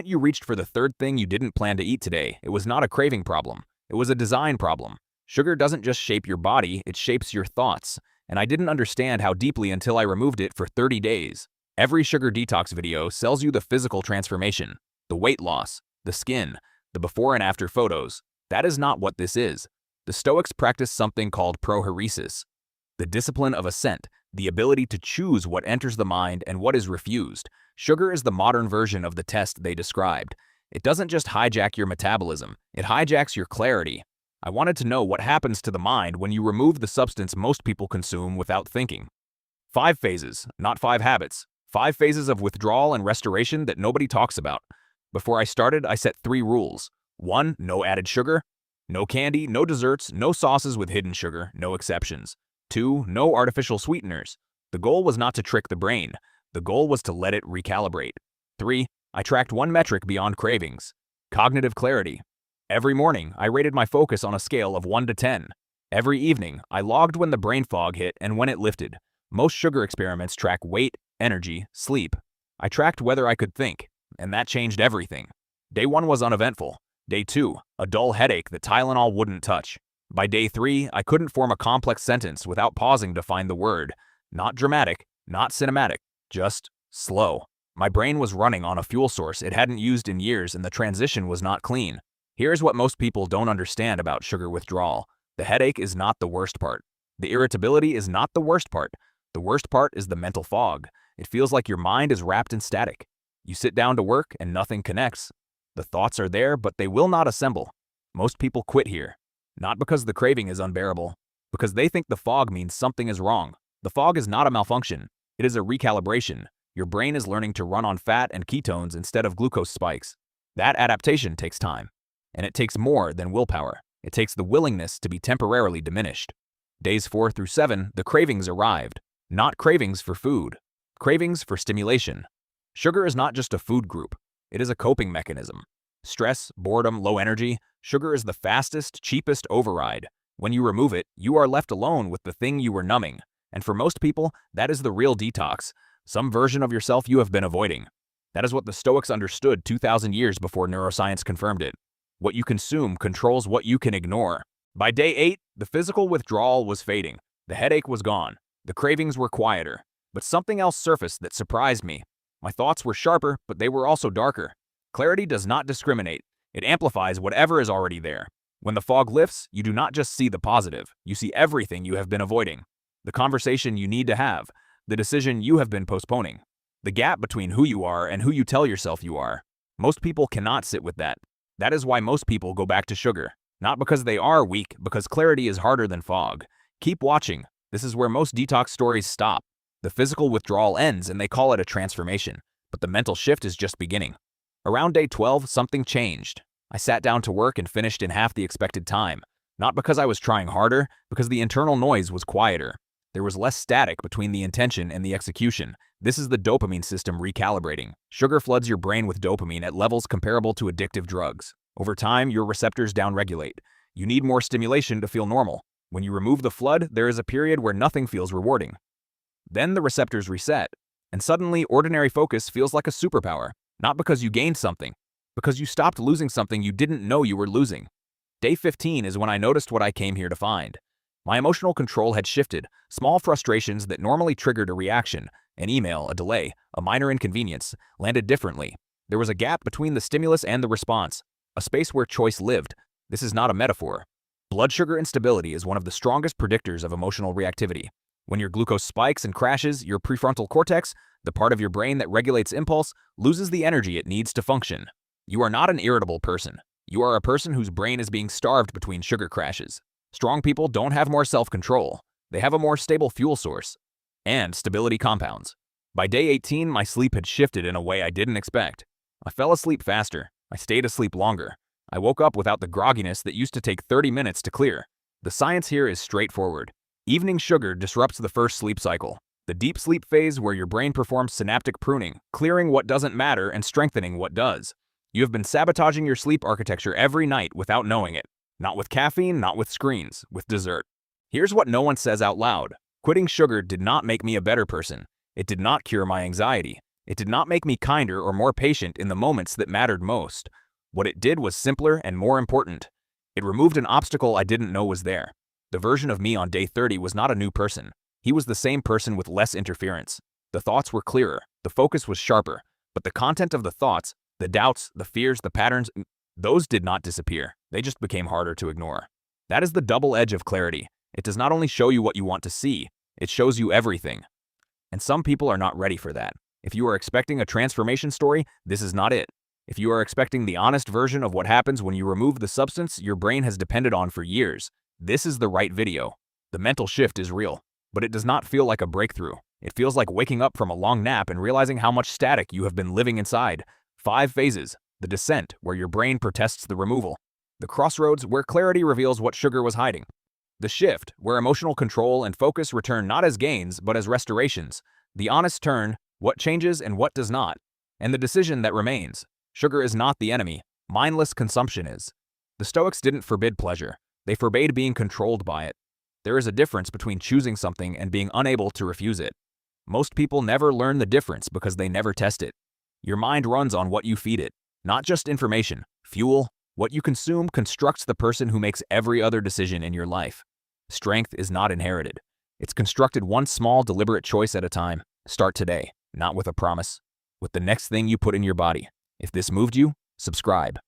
You reached for the third thing you didn't plan to eat today, it was not a craving problem. It was a design problem. Sugar doesn't just shape your body, it shapes your thoughts. And I didn't understand how deeply until I removed it for 30 days. Every sugar detox video sells you the physical transformation, the weight loss, the skin, the before and after photos. That is not what this is. The Stoics practice something called prohairesis, the discipline of assent, the ability to choose what enters the mind and what is refused. Sugar is the modern version of the test they described. It doesn't just hijack your metabolism, it hijacks your clarity. I wanted to know what happens to the mind when you remove the substance most people consume without thinking. 5 phases, not 5 habits. 5 phases of withdrawal and restoration that nobody talks about. Before I started, I set 3 rules. 1. No added sugar. No candy, no desserts, no sauces with hidden sugar, no exceptions. 2. No artificial sweeteners. The goal was not to trick the brain. The goal was to let it recalibrate. 3. I tracked one metric beyond cravings: cognitive clarity. Every morning, I rated my focus on a scale of 1 to 10. Every evening, I logged when the brain fog hit and when it lifted. Most sugar experiments track weight, energy, sleep. I tracked whether I could think, and that changed everything. Day 1 was uneventful. Day 2, a dull headache that Tylenol wouldn't touch. By day 3, I couldn't form a complex sentence without pausing to find the word. Not dramatic, not cinematic, just slow. My brain was running on a fuel source it hadn't used in years, and the transition was not clean. Here's what most people don't understand about sugar withdrawal. The headache is not the worst part. The irritability is not the worst part. The worst part is the mental fog. It feels like your mind is wrapped in static. You sit down to work and nothing connects. The thoughts are there, but they will not assemble. Most people quit here. Not because the craving is unbearable, because they think the fog means something is wrong. The fog is not a malfunction. It is a recalibration. Your brain is learning to run on fat and ketones instead of glucose spikes. That adaptation takes time. And it takes more than willpower. It takes the willingness to be temporarily diminished. Days 4 through 7, the cravings arrived. Not cravings for food. Cravings for stimulation. Sugar is not just a food group. It is a coping mechanism. Stress, boredom, low energy. Sugar is the fastest, cheapest override. When you remove it, you are left alone with the thing you were numbing. And for most people, that is the real detox. Some version of yourself you have been avoiding. That is what the Stoics understood 2,000 years before neuroscience confirmed it. What you consume controls what you can ignore. By day 8, the physical withdrawal was fading. The headache was gone. The cravings were quieter. But something else surfaced that surprised me. My thoughts were sharper, but they were also darker. Clarity does not discriminate. It amplifies whatever is already there. When the fog lifts, you do not just see the positive. You see everything you have been avoiding. The conversation you need to have. The decision you have been postponing. The gap between who you are and who you tell yourself you are. Most people cannot sit with that. That is why most people go back to sugar. Not because they are weak, because clarity is harder than fog. Keep watching. This is where most detox stories stop. The physical withdrawal ends and they call it a transformation. But the mental shift is just beginning. Around day 12, something changed. I sat down to work and finished in half the expected time. Not because I was trying harder, because the internal noise was quieter. There was less static between the intention and the execution. This is the dopamine system recalibrating. Sugar floods your brain with dopamine at levels comparable to addictive drugs. Over time, your receptors downregulate. You need more stimulation to feel normal. When you remove the flood, there is a period where nothing feels rewarding. Then the receptors reset, and suddenly ordinary focus feels like a superpower. Not because you gained something, because you stopped losing something you didn't know you were losing. Day 15 is when I noticed what I came here to find. My emotional control had shifted. Small frustrations that normally triggered a reaction, an email, a delay, a minor inconvenience, landed differently. There was a gap between the stimulus and the response, a space where choice lived. This is not a metaphor. Blood sugar instability is one of the strongest predictors of emotional reactivity. When your glucose spikes and crashes, your prefrontal cortex, the part of your brain that regulates impulse, loses the energy it needs to function. You are not an irritable person. You are a person whose brain is being starved between sugar crashes. Strong people don't have more self-control. They have a more stable fuel source. And stability compounds. By day 18, my sleep had shifted in a way I didn't expect. I fell asleep faster. I stayed asleep longer. I woke up without the grogginess that used to take 30 minutes to clear. The science here is straightforward. Evening sugar disrupts the first sleep cycle. The deep sleep phase where your brain performs synaptic pruning, clearing what doesn't matter and strengthening what does. You have been sabotaging your sleep architecture every night without knowing it. Not with caffeine, not with screens, with dessert. Here's what no one says out loud. Quitting sugar did not make me a better person. It did not cure my anxiety. It did not make me kinder or more patient in the moments that mattered most. What it did was simpler and more important. It removed an obstacle I didn't know was there. The version of me on day 30 was not a new person. He was the same person with less interference. The thoughts were clearer, the focus was sharper, but the content of the thoughts, the doubts, the fears, the patterns, those did not disappear. They just became harder to ignore. That is the double edge of clarity. It does not only show you what you want to see, it shows you everything. And some people are not ready for that. If you are expecting a transformation story, this is not it. If you are expecting the honest version of what happens when you remove the substance your brain has depended on for years, this is the right video. The mental shift is real, but it does not feel like a breakthrough. It feels like waking up from a long nap and realizing how much static you have been living inside. 5 phases. The descent, where your brain protests the removal. The crossroads, where clarity reveals what sugar was hiding. The shift, where emotional control and focus return not as gains, but as restorations. The honest turn, what changes and what does not. And the decision that remains. Sugar is not the enemy. Mindless consumption is. The Stoics didn't forbid pleasure. They forbade being controlled by it. There is a difference between choosing something and being unable to refuse it. Most people never learn the difference because they never test it. Your mind runs on what you feed it. Not just information, fuel. What you consume constructs the person who makes every other decision in your life. Strength is not inherited. It's constructed one small, deliberate choice at a time. Start today, not with a promise, with the next thing you put in your body. If this moved you, subscribe.